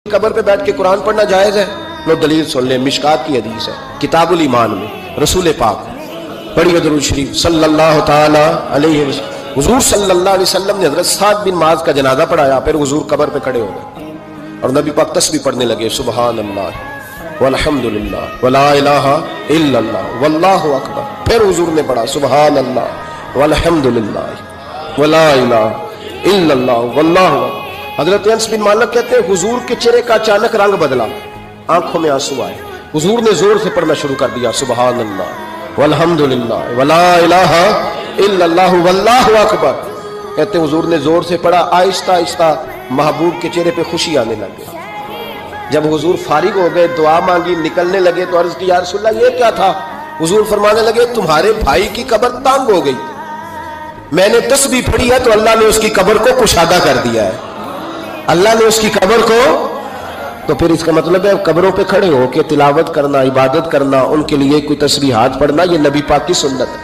قبر پہ بیٹھ کے قرآن پڑھنا جائز ہے؟ لو دلیل سن لیں، مشکات کی حدیث ہے کتاب الایمان میں، رسول پاک پڑھیے درود شریف صلی اللہ تعالی علیہ وسلم۔ حضور صلی اللہ علیہ وسلم نے حضرت سعد بن معاذ کا جنازہ پڑھایا، پھر حضور قبر پہ کھڑے ہو گئے اور نبی پاک تسبیح پڑھنے لگے، سبحان اللہ والحمدللہ ولا الہ الا اللہ واللہ اکبر۔ پھر حضور نے پڑھا سبحان اللہ والحمدللہ ولا الہ الا اللہ واللہ اکبر۔ حضرت انس بن مالک کہتے ہیں حضور کے چہرے کا اچانک رنگ بدلا، آنکھوں میں آنسو آئے، حضور نے زور سے پڑھنا شروع کر دیا سبحان اللہ والحمدللہ ولا الہ الا اللہ واللہ اکبر۔ کہتے ہیں حضور نے زور سے پڑھا، آہستہ آہستہ محبوب کے چہرے پہ خوشی آنے لگ گئی۔ جب حضور فارغ ہو گئے، دعا مانگی، نکلنے لگے تو عرض کی یا رسول اللہ یہ کیا تھا؟ حضور فرمانے لگے تمہارے بھائی کی قبر تنگ ہو گئی، میں نے تسبیح پڑھی ہے تو اللہ نے اس کی قبر کو کشادہ کر دیا ہے، اللہ نے اس کی قبر کو۔ تو پھر اس کا مطلب ہے قبروں پہ کھڑے ہو کے تلاوت کرنا، عبادت کرنا، ان کے لیے کوئی تسبیحات پڑھنا، یہ نبی پاک کی سنت ہے۔